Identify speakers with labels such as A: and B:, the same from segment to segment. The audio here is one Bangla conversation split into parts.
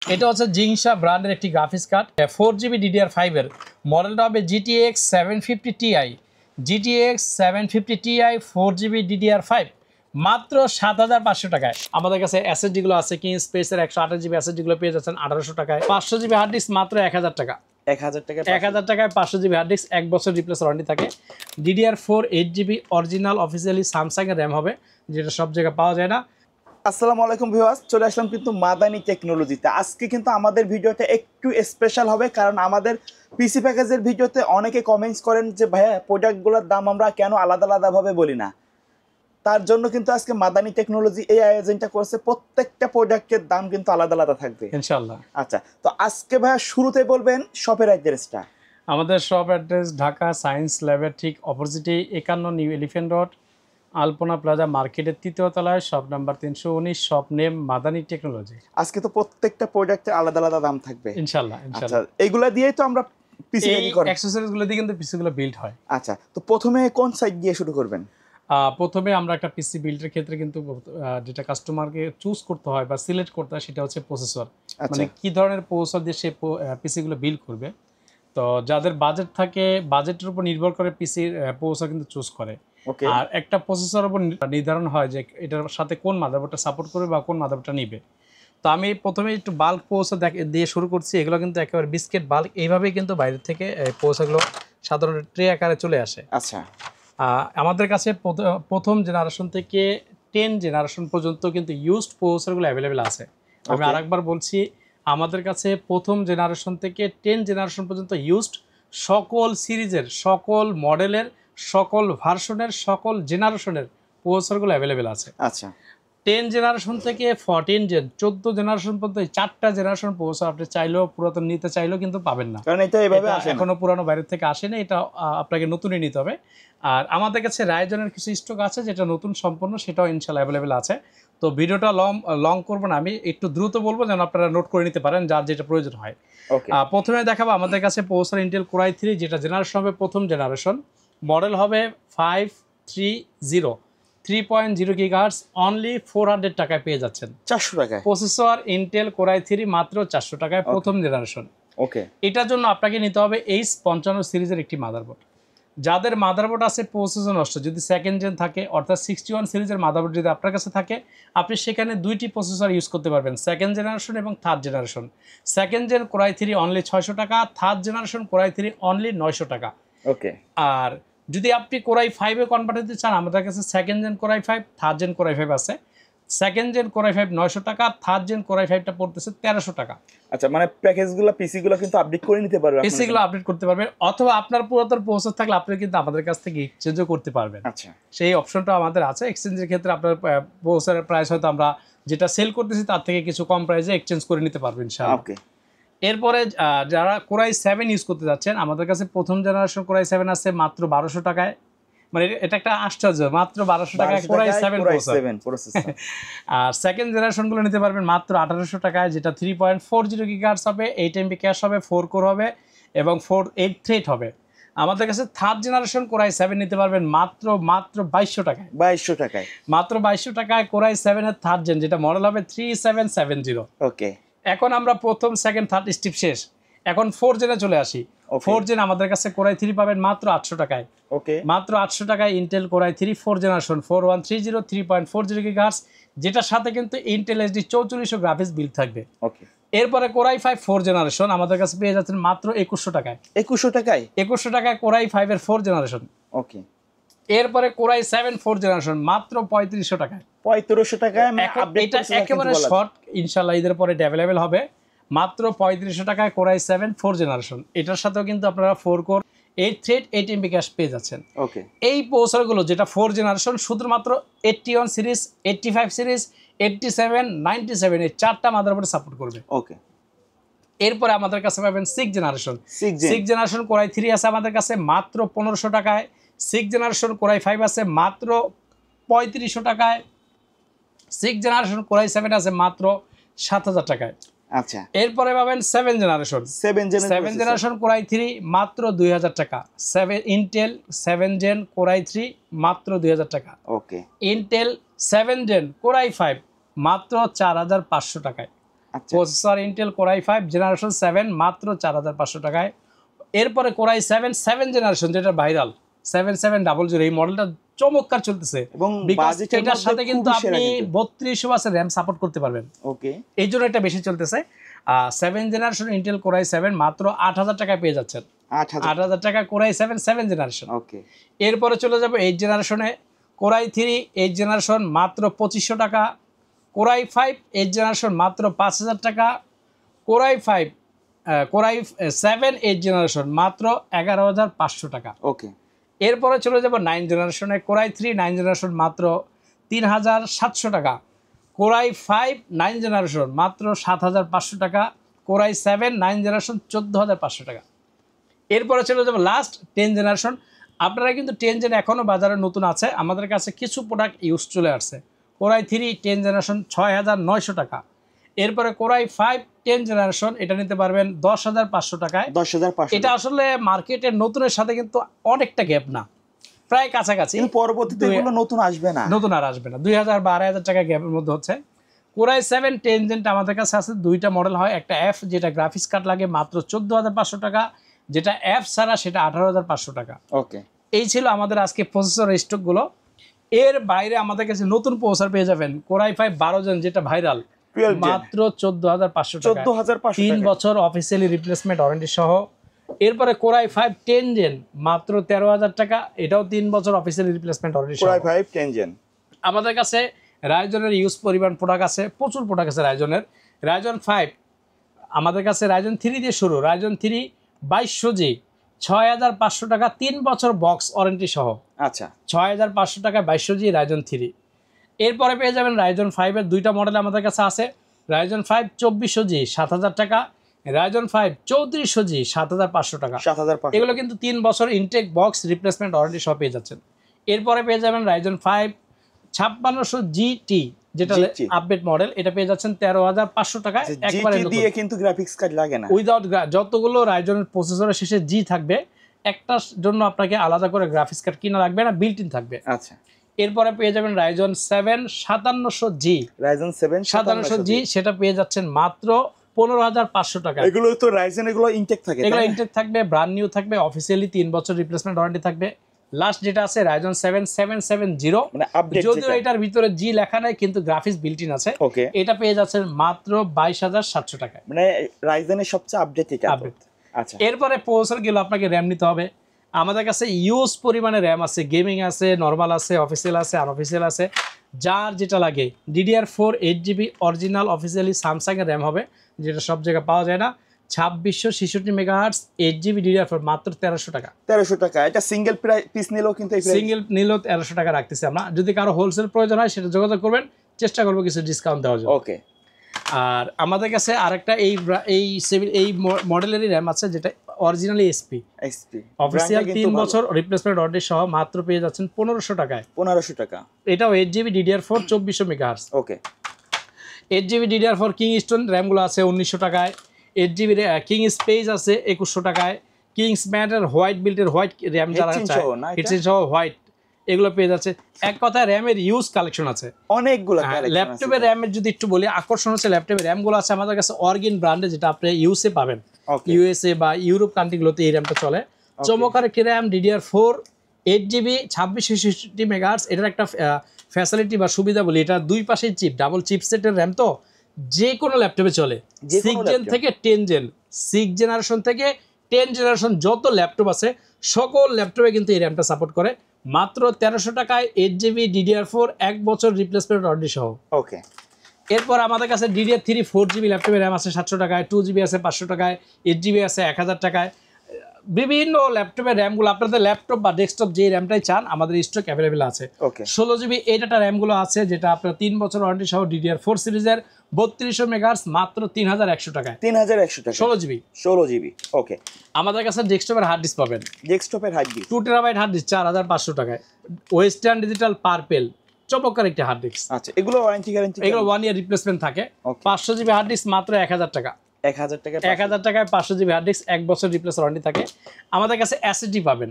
A: এটা হচ্ছে জিংসা ব্র্যান্ডের একটি গ্রাফিক্স কার্ড 4GB DDR5 এর মডেলটা হবে GTX 750 Ti GTX 750 Ti 4GB DDR5 মাত্র 7,500 টাকায়। আমাদের কাছে এসএসডি গুলো আছে কিং স্পেসের 128GB এসএসডি গুলো পেয়ে যাচ্ছেন 1800 টাকায়। 500GB হার্ড ডিস্ক মাত্র 1000 টাকা।
B: 1000 টাকা
A: 1000 টাকায় 500GB হার্ড ডিস্ক 1 বছর রিপ্লেস ওয়ারেন্টি থাকে। DDR4 8GB original officially Samsung এর র‍্যাম হবে, যেটা সব জায়গায় পাওয়া যায় না।
B: আসসালামু আলাইকুম ভিউয়ার্স, চলে আসলাম কিন্তু মাদানী টেকনোলজিতে। আজকে কিন্তু আমাদের ভিডিওটা একটু স্পেশাল হবে, কারণ আমাদের পিসি প্যাকেজের ভিডিওতে অনেকে কমেন্টস করেন যে ভাইয়া প্রোডাক্টগুলোর দাম আমরা কেন আলাদা আলাদাভাবে বলি না। তার জন্য কিন্তু আজকে মাদানী টেকনোলজি এই আয়োজনটা করছে, প্রত্যেকটা প্রোডাক্টের দাম কিন্তু আলাদা আলাদা থাকবে
A: ইনশাআল্লাহ।
B: আচ্ছা, তো আজকে ভাইয়া শুরুতে বলবেন শপের অ্যাড্রেসটা।
A: আমাদের শপ অ্যাড্রেস ঢাকা সায়েন্স ল্যাবের ঠিক অপোজিটে 51 new Elephant Road, Alpana Plaza মার্কেটের ৩য় তলায়, shop number 319, shop name Madani technology.
B: আজকে তো প্রত্যেকটা প্রোডাক্টের আলাদা আলাদা দাম থাকবে
A: ইনশাআল্লাহ।
B: আচ্ছা, এইগুলা দিয়েই তো আমরা পিসি রেডি করি,
A: অ্যাকসেসরিজ গুলো দিয়ে কিন্তু পিসি গুলো বিল্ড হয়।
B: আচ্ছা, তো প্রথমে কোন সাইড দিয়ে শুরু করবেন?
A: প্রথমে আমরা একটা পিসি বিল্ডের ক্ষেত্রে কিন্তু যেটা কাস্টমারকে চুজ করতে হয় বা সিলেক্ট করতে হয় সেটা হচ্ছে প্রসেসর, মানে কি ধরনের প্রসেসর দিয়ে সে পিসি গুলো বিল্ড করবে। তো যাদের বাজেট থাকে, বাজেটের উপর নির্ভর করে পিসির প্রসেসর কিন্তু চুজ করে। আর একটা প্রসেসরের উপর নির্ধারণ হয় যে এটার সাথে কোন মাদারবোর্ডটা সাপোর্ট করবে বা কোন মাদারবোর্ডটা নিবে। তো আমি প্রথমে একটু বাল্ক প্রসেসর দিয়ে শুরু করছি। এগুলো কিন্তু একেবারে বিস্কিট বাল্ক, এইভাবেই কিন্তু বাইরে থেকে প্রসেসরগুলো সাধারণত ট্রে আকারে চলে আসে।
B: আচ্ছা,
A: আমাদের কাছে প্রথম জেনারেশন থেকে 10 জেনারেশন পর্যন্ত কিন্তু ইউজড প্রসেসরগুলো অ্যাভেলেবেল আছে। আমি আরেকবার বলছি, আমাদের কাছে প্রথম জেনারেশন থেকে 10 জেনারেশন পর্যন্ত ইউজড সকল সিরিজের, সকল মডেলের, সকল ভার্সনের, সকল জেনারেশনের প্রসেসরগুলো অ্যাভেলেবেল আছে।
B: আচ্ছা,
A: 10 জেনারেশন থেকে 14 জেন, 14 জেনারেশন পর্যন্ত 4টা জেনারেশন প্রসেসর আপনি চাইলেও পুরাতন নিতে চাইলেও কিন্তু পাবেন না,
B: কারণ এটা এইভাবে আসে না,
A: এখনো পুরানো বাইরে থেকে আসেনি। এটা আপনাকে নতুনই নিতে হবে। আর আমাদের কাছে রাইজনের কিছু স্টক আছে যেটা নতুন সম্পূর্ণ, সেটাও ইনশাআল্লাহ অ্যাভেলেবেল আছে। তো ভিডিওটা লং করবো না, আমি একটু দ্রুত বলবো যেন আপনারা নোট করে নিতে পারেন যার যেটা প্রয়োজন হয়। প্রথমে দেখাবো আমাদের কাছে প্রসেসর ইন্টেল কোর i3, যেটা জেনারেশন হবে প্রথম জেনারেশন, মডেল হবে 530 3.0 GHz, অনলি 400 টাকায় পেয়ে যাচ্ছেন।
B: 400 টাকায়
A: প্রসেসর ইন্টেল কোর i3 মাত্র 400 টাকায় প্রথম জেনারেশন।
B: ওকে,
A: এটার জন্য আপনাকে নিতে হবে H55 সিরিজের একটি মাদারবোর্ড। যাদের মাদারবোর্ড আছে প্রসেসর নষ্ট, যদি সেকেন্ড জেন থাকে অর্থাৎ 61 সিরিজের মাদারবোর্ড যদি আপনার কাছে থাকে, আপনি সেখানে দুইটি প্রসেসর ইউজ করতে পারবেন, সেকেন্ড জেনারেশন এবং third generation. Second gen core i3 only 600 টাকা, third generation core i3 only 900 টাকা।
B: ওকে,
A: আর যদি আপনি কোর i5 এ কনভার্ট হতে চান, আমাদের কাছে second gen core i5, third gen core i5 আছে। সেকেন্ড জেন কোর i5 900 টাকা, থার্ড জেন কোর i5টা পড়তেছে 1300 টাকা।
B: আচ্ছা, মানে প্যাকেজগুলো পিসিগুলো কিন্তু আপডেট করে নিতে পারবে,
A: পিসিগুলো আপডেট করতে পারবে, অথবা আপনার পুরাতন প্রসেসর থাকলে আপনি কিন্তু আমাদের কাছ থেকে এক্সচেঞ্জও করতে পারবেন।
B: আচ্ছা,
A: সেই অপশনটা আমাদের আছে। এক্সচেঞ্জের ক্ষেত্রে আপনার প্রসেসরের প্রাইস হয়তো আমরা যেটা সেল করতেছি তার থেকে কিছু কম প্রাইসে এক্সচেঞ্জ করে নিতে পারবেন ইনশাআল্লাহ।
B: ওকে,
A: এরপরে যারা কোর i7 ইউজ করতে যাচ্ছেন, আমাদের কাছে প্রথম জেনারেশন কোর i7 আছে মাত্র 1200 টাকায়। মানে এটা একটা আশ্চর্য, মাত্র 1200 টাকায় কোর i7 প্রসেসর। আর সেকেন্ড জেনারেশনগুলো নিতে পারবেন মাত্র 1800 টাকায়, যেটা 3.40 GHz হবে, 8 MB ক্যাশ হবে, 4 কোর হবে এবং 8 থ্রেড হবে। আমাদের কাছে থার্ড জেনারেশন কোর i7 নিতে পারবেন মাত্র 2200 টাকায়।
B: 2200 টাকায়,
A: মাত্র 2200 টাকায় কোর i7 এর থার্ড জেন, যেটা মডেল হবে 3770।
B: ওকে,
A: এখন আমরা প্রথম সেকেন্ড থার্ড স্টেপ শেষ, এখন 4 জেনে চলে আসি। 4 জেন আমাদের কাছে কোর i3 পাবেন মাত্র 800 টাকায়।
B: ওকে,
A: মাত্র 800 টাকায় Intel core i3 4 generation 4130 3.40 GHz, যেটার সাথে কিন্তু ইন্টেল HD 4400 গ্রাফিক্স বিল্ড থাকবে।
B: ওকে,
A: এরপরে কোর i5 4 জেনারেশন আমাদের কাছে পেয়ে যাচ্ছেন মাত্র 2100 টাকায়।
B: 2100 টাকায়,
A: 2100 টাকায় কোর i5 এর 4 জেনারেশন।
B: ওকে,
A: এরপরে কোর i7 4 জেনারেশন মাত্র 3500 টাকায়।
B: 3500 টাকায়
A: এটা একেবারে শর্ট, ইনশাআল্লাহ ঈদের পরে অ্যাভেলেবেল হবে। মাত্র 3500 টাকায় কোর i7 4 জেনারেশন। এটার সাথেও কিন্তু আপনারা 4 কোর 8 থ্রেড 8 MB ক্যাশ পেয়ে যাচ্ছেন।
B: ওকে,
A: এই প্রসেসরগুলো যেটা 4 জেনারেশন শুধুমাত্র 81 সিরিজ, 85 সিরিজ, 87, 97 এই 4টা মাদারবোর্ডে সাপোর্ট করবে।
B: ওকে,
A: এরপরে আমাদের কাছে পাবেন 6 জেনারেশন। 6 জেনারেশন কোর i3 আছে আমাদের কাছে মাত্র 1500 টাকায়। 6 জেনারেশন কোর i5 আছে মাত্র 3500 টাকায়। 6 জেনারেশন কোর i7 আছে মাত্র 7000 টাকায়।
B: আচ্ছা,
A: এরপরে পাবেন 7 জেনারেশন। 7 জেনারেশন কোর i3 মাত্র 2000 টাকা। 7 ইন্টেল 7 জেন কোর i3 মাত্র 2000 টাকা।
B: ওকে,
A: ইন্টেল 7 জেন কোর i5 মাত্র 4500 টাকায়।
B: আচ্ছা
A: processor Intel core i5 generation 7 মাত্র 4500 টাকায়। এরপরে কোর i7 7 জেনারেশন যেটা ভাইরাল 7700, এই মডেলটা চমৎকার চলতেছে
B: এবং
A: এটার সাথে কিন্তু আপনি 3200 ওয়াটের র‍্যাম সাপোর্ট করতে পারবেন।
B: ওকে,
A: এই জন্য এটা বেশি চলতেছে। 7 জেনারেশন ইন্টেল কোর i7 মাত্র 8000 টাকায় পেয়ে যাচ্ছেন। 8000 টাকা কোর i7 7 জেনারেশন।
B: ওকে,
A: এরপরে চলে যাব 8 জেনারেশনে কোর i3 8 জেনারেশন মাত্র 2500 টাকা। কোর i5 8 জেনারেশন মাত্র 5000 টাকা। কোর i7 8 জেনারেশন মাত্র 11500 টাকা।
B: ওকে,
A: এরপরে চলে যাব 9 জেনারেশনে কোর i3 9 জেনারেশন মাত্র 3700 টাকা। কোর i5 9 জেনারেশন মাত্র 7500 টাকা। কোর i7 9 জেনারেশন 14500 টাকা। এরপরে চলে যাব লাস্ট 10 জেনারেশন। আপনারা কিন্তু 10 জেন এখনও বাজারে নতুন আছে, আমাদের কাছে কিছু প্রোডাক্ট ইউজ চলে আসছে। কোর i3 10 জেনারেশন 6900 টাকা। এরপরে কোর i5 10 জেনারেশন এটা নিতে পারবেন 10500 টাকায়।
B: 10500,
A: এটা আসলে মার্কেটের নতুনের সাথে কিন্তু অনেকটা গ্যাপ না, প্রায় কাছাকাছি।
B: কিন্তু পরবর্তীতে এগুলো নতুন আসবে না,
A: নতুন আর আসবে না, 2000 বা 2500 টাকা গ্যাপের মধ্যে হচ্ছে। কোর i7 10 জেনটা আমাদের কাছে আছে দুইটা মডেল হয়, একটা এফ যেটা গ্রাফিক্স কার্ড লাগে মাত্র 14500 টাকা, যেটা এফ ছাড়া সেটা 18500 টাকা।
B: ওকে,
A: এই ছিল আমাদের আজকে প্রসেসর স্টকগুলো। এর বাইরে আমাদের কাছে নতুন প্রসেসর পেয়ে যাবেন কোর i5 12 জেন যেটা ভাইরাল মাত্র 14500 টাকা, 3 বছর অফিসিয়ালি রিপ্লেসমেন্ট ওয়ারেন্টি সহ। এরপরে কোর i5 10 জেন মাত্র 13000 টাকা, এটাও 3 বছর অফিসিয়ালি রিপ্লেসমেন্ট ওয়ারেন্টি সহ।
B: Core i5 10 gen.
A: আমাদের কাছে রাইজনের ইউজ পরিমাণ প্রোডাক্ট আছে, প্রচুর প্রোডাক্ট আছে রাইজনের। রাইজন 5 আমাদের কাছে রাইজন 3 দিয়ে শুরু, রাইজন 3 2200G 6500 টাকা, 3 বছর বক্স ওয়ারেন্টি সহ।
B: আচ্ছা,
A: 6500 টাকা 2200G রাইজন 3। এরপরে পেয়ে যাবেন রাইজন 5 এর দুইটা মডেল আমাদের কাছে আছে। রাইজন 5 2400G 7000 টাকা, রাইজন 5 3400G 7500 টাকা।
B: 7500,
A: এগুলো কিন্তু 3 বছর ইনটেক বক্স রিপ্লেসমেন্ট ওয়ারেন্টি সহ পেয়ে যাচ্ছেন। এরপরে পেয়ে যাবেন রাইজন 5 5600GT যেটা আপডেট মডেল, এটা পেয়ে যাচ্ছেন 13500 টাকায়। একবারে
B: নতুন দিয়ে কিন্তু গ্রাফিক্স কার্ড লাগে না,
A: উইদাউট যতগুলো রাইজনের প্রসেসরের শেষে জি থাকবে একটার জন্য আপনাকে আলাদা করে গ্রাফিক্স কার্ড কিনা লাগবে না, বিল্ট ইন থাকবে।
B: আচ্ছা,
A: এরপরে পেয়ে যাবেন রাইজন 7 5700G,
B: রাইজন 7
A: 5700G সেটা পেয়ে যাচ্ছেন মাত্র 15500 টাকা।
B: এগুলো তো রাইজন এগুলো ইনটেক থাকে,
A: এগুলো ইনটেক থাকবে, ব্র্যান্ড নিউ থাকবে, অফিসিয়ালি 3 বছর রিপ্লেসমেন্ট ওয়ারেন্টি থাকবে। লাস্ট যেটা আছে রাইজন 7 770,
B: মানে আপডেট,
A: যদিও এটার ভিতরে জি লেখা নাই কিন্তু গ্রাফিক্স বিল্ট ইন আছে।
B: ওকে,
A: এটা পেয়ে যাচ্ছেন মাত্র 22700 টাকায়,
B: মানে রাইজনের সবচেয়ে আপডেট এটা।
A: আপডেট।
B: আচ্ছা,
A: এরপরে প্রসেসর গেলে আপনাকে র্যাম নিতে হবে। আমাদের কাছে ইউজ পরিমাণে র্যাম আছে, গেমিং আছে, নর্মাল আছে, অফিসিয়াল আছে, আনঅফিসিয়াল আছে, যার যেটা লাগে। DDR4 8GB অরিজিনাল অফিসিয়ালি স্যামসাংয়ের র্যাম হবে, যেটা সব জায়গায় পাওয়া যায় না। 2666 মেগাহার্টজ 8GB DDR4 মাত্র 1300 টাকা।
B: 1300 টাকা। এটা সিঙ্গেল পিস নিলেও কিন্তু
A: সিঙ্গেল নিলেও 1300 টাকা রাখতেছি আমরা। যদি কারো হোলসেল প্রয়োজন হয় সেটা যোগাযোগ করবেন, চেষ্টা করবো কিছু ডিসকাউন্ট দেওয়ার জন্য।
B: ওকে।
A: আর আমাদের কাছে আরেকটা এই মডেলেরই র্যাম আছে যেটা অরিজিনালি এসপি অফিসিয়াল 3 বছর রিপ্লেসমেন্ট ওয়ারেন্টি সহ মাত্র পেয়ে যাচ্ছেন 1500 টাকায়।
B: 1500 টাকা।
A: এটাও 8GB DDR4 2400 মেগাহার্টজ।
B: ওকে।
A: 8GB DDR4 কিংস্টোন র্যামগুলো আছে 1900 টাকায়। 8GB কিং স্পেস আছে 2100 টাকায়। কিংস ম্যাটার হোয়াইট বিল্টের হোয়াইট র্যাম যারা চায় হিটসিন সহ হোয়াইট, এগুলো পেয়ে যাচ্ছে। এক কথায় র্যামের ইউজ কালেকশন আছে
B: অনেকগুলো।
A: ল্যাপটপের র্যামের যদি একটু বলি, আকর্ষণ হচ্ছে ল্যাপটপের র্যামগুলো আছে আমাদের কাছে অর্গিন ব্র্যান্ডে, যেটা আপনি ইউএসএ পাবেন, ইউএসএ বা ইউরোপ কান্ট্রিগুলোতে এই র্যামটা চলে। চমৎকার একটি র্যাম DDR4 8GB 2666 মেগাহার্টজ। এটার একটা ফ্যাসিলিটি বা সুবিধা বলি, এটা দুই পাশেই চিপ, ডাবল চিপসেটের র্যাম, তো যে কোনো ল্যাপটপে চলে। 6 জেন থেকে 10 জেন, 6 জেনারেশন থেকে 10 জেনারেশন যত ল্যাপটপ আছে সকল ল্যাপটপে কিন্তু এই র্যামটা সাপোর্ট করে। মাত্র 1300 টাকায় 8GB DDR4 1 বছর রিপ্লেসমেন্ট ওয়ারেন্টি সহ।
B: ওকে।
A: এরপর আমাদের কাছে DDR3 4GB ল্যাপটপের র্যাম আছে 700 টাকায়, 2GB আছে 500 টাকায়, 8GB আছে 1000 টাকায়। বিভিন্ন ল্যাপটপের র্যামগুলো আপনাদের ল্যাপটপ বা ডেস্কটপ যে র্যামটাই চান আমাদের স্টক অ্যাভেলেবেল আছে। 16GB এই ডাটা র্যামগুলো আছে, যেটা আপনার 3 বছর ওয়ারেন্টি সহ DDR4 সিরিজের 3200 মেগাহার্টজ মাত্র 3100 টাকায়।
B: 3100 টাকা 16GB। ওকে।
A: আমাদের কাছে ডেস্কটপের হার্ড ডিস্ক পাবেন,
B: ডেস্কটপের hard disk
A: 2 terabyte hard disk 4500 টাকায়। ওয়েস্টার্ন ডিজিটাল পার্পেল চমৎকার একটা হার্ড ডিস্ক।
B: আচ্ছা, এগুলো ওয়ারেন্টি গ্যারান্টি?
A: এগুলো 1 ইয়ার রিপ্লেসমেন্ট থাকে। 500GB হার্ড ডিস্ক মাত্র 1000 টাকা। 1000 টাকায় 500GB হার্ড ডিস্ক 1 বছর রিপ্লেস ওয়ারেন্টি থাকে। আমাদের কাছে এসএসডি পাবেন,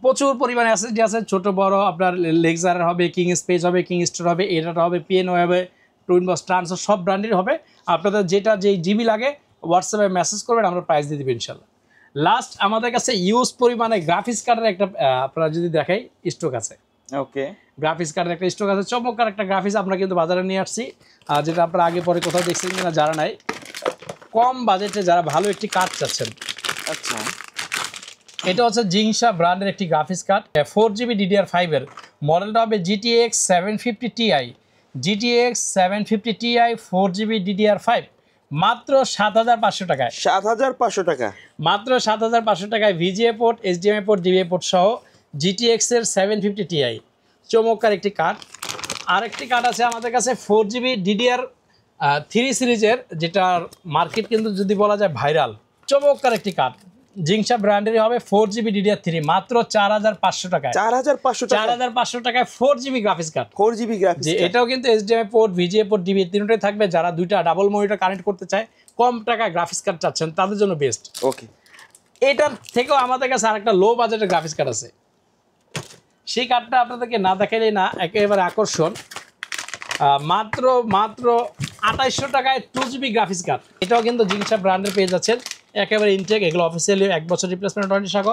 A: প্রচুর পরিমাণে এসএসডি আছে, ছোট বড় আপনার লেক্সারের হবে, কিং স্পেস হবে, কিং স্টোর হবে, এডাটা হবে, পিএনও হবে, টুইনবক্স ট্রান্সফার সব ব্র্যান্ডের হবে। আপনাদের যেটা যেই জিবি লাগে হোয়াটসঅ্যাপে মেসেজ করবেন, আমরা প্রাইস দিয়ে দেবো ইনশাল্লাহ। লাস্ট আমাদের কাছে ইউজ পরিমাণে গ্রাফিক্স কার্ডের একটা আপনারা যদি দেখাই স্টক আছে।
B: ওকে,
A: গ্রাফিক্স কার্ডের একটা স্টক আছে, চমৎকার একটা গ্রাফিক্স আমরা কিন্তু বাজারে নিয়ে আসছি, যেটা আপনারা আগে পরে কোথাও দেখছেন কিনা যারা নাই, কম বাজেটে যারা ভালো একটি কার্ড চাচ্ছেন।
B: আচ্ছা,
A: এটা হচ্ছে জিংসা ব্র্যান্ডের একটি গ্রাফিক্স কার্ড, 4GB DDR5 এর মডেলটা হবে GTX 750 Ti, GTX 750 Ti 4GB DDR5, মাত্র 7,500 টাকায়।
B: 7,500 টাকা,
A: মাত্র 7,500 টাকায় VGA port, HDMI port, DVI port সহ GTX এর 750 Ti, চমৎকার একটি কার্ড। আরেকটি কার্ড আছে আমাদের কাছে 4GB DDR3 সিরিজের, যেটার মার্কেট কিন্তু যদি বলা যায় ভাইরাল, চমৎকার একটি কার্ড, জিংসা ব্র্যান্ডেরই হবে, 4GB DDR3, মাত্র 4,500 টাকায়।
B: 4,500 টাকা,
A: 4,500 টাকায় 4GB graphics card.
B: 4GB graphics,
A: এটাও কিন্তু HDMI port, VGA port, DVI তিনটাই থাকবে। যারা দুইটা ডাবল মনিটর কানেক্ট করতে চায়, কম টাকা গ্রাফিক্স কার্ড চাচ্ছেন, তাদের জন্য বেস্ট।
B: ওকে,
A: এটার থেকেও আমাদের কাছে আরেকটা লো বাজেটের গ্রাফিক্স কার্ড আছে, সেই কার্ডটা আপনাদেরকে না দেখাইলেই না, একেবারে আকর্ষণ। মাত্র 2,800 টাকায় 2GB গ্রাফিক্স কার্ড। এটাও কিন্তু জিংসা ব্র্যান্ডের পেয়ে যাচ্ছেন, একেবারে ইনটেক, এগুলো অফিসিয়ালি 1 বছর রিপ্লেসমেন্ট ওয়ারেন্টি সহ,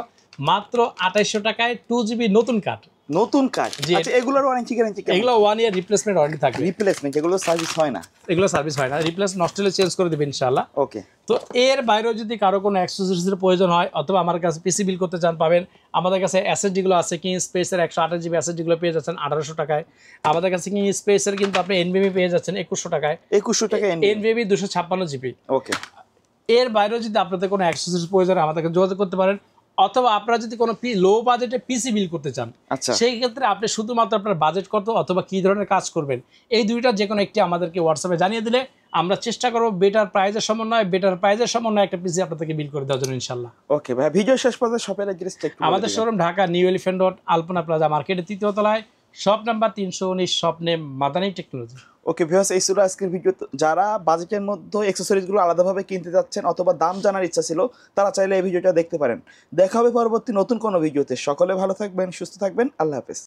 A: মাত্র 2,800 টাকায় 2GB নতুন কার্ড।
B: নতুন কার্ড।
A: জি।
B: আচ্ছা, এগুলোর ওয়ারেন্টি গ্যারান্টি কেমন?
A: এগুলো 1 ইয়ার রিপ্লেসমেন্ট ওয়ারেন্টি থাকবে।
B: রিপ্লেসমেন্ট, এগুলো সার্ভিস হয় না?
A: এগুলো সার্ভিস হয় না, রিপ্লেস নষ্ট হলে চেঞ্জ করে দেবেন ইনশাআল্লাহ।
B: ওকে,
A: তো এর বাইরেও যদি কারো কোনো অ্যাক্সেসরিজের প্রয়োজন হয়, অথবা আমার কাছে পিসি বিল করতে চান, পাবেন। আমাদের কাছে SSD-গুলো আছে, কিং স্পেসের 128GB SSD-গুলো পেয়ে যাচ্ছেন 1,800 টাকায়। আমাদের কাছে কিং স্পেসের কিন্তু আপনি NVMe পেয়ে যাচ্ছেন 2,100 টাকায়।
B: 2,100 টাকা
A: NVMe 256GB।
B: ওকে,
A: এর বাইরেও যদি আপনাদের কোনো অ্যাক্সেসরিজ প্রয়োজন হয়, আমাদেরকে যোগাযোগ করতে পারেন। অথবা আপনারা যদি কোনো লো বাজেটে পিসি বিল করতে চান,
B: আচ্ছা,
A: সেই ক্ষেত্রে আপনি শুধুমাত্র আপনার বাজেট কত অথবা কী ধরনের কাজ করবেন, এই দুইটা যে কোনো একটি আমাদেরকে হোয়াটসঅ্যাপে জানিয়ে দিলে আমরা চেষ্টা করবো বেটার প্রাইজের সমন্বয়ে একটা পিসি আপনাদেরকে বিল করে দেওয়ার জন্য ইনশাল্লাহ।
B: ওকে ভাই, ভিডিও শেষ পর্যন্ত শপের অ্যাড্রেসটা একটু
A: আমাদের showroom Dhaka New Elephant Road, Alpana Plaza মার্কেটের 3য় তলায়, shop number 319, shop name Madani technology.
B: Okay viewers, এই ছিল আজকের ভিডিও। যারা বাজেটের মধ্যে অ্যাকসেসরিজগুলো আলাদাভাবে কিনতে যাচ্ছেন অথবা দাম জানার ইচ্ছা ছিল, তারা চাইলে এই ভিডিওটা দেখতে পারেন। দেখা হবে পরবর্তী নতুন কোনো ভিডিওতে। সকলে ভালো থাকবেন, সুস্থ থাকবেন, আল্লাহ হাফেজ।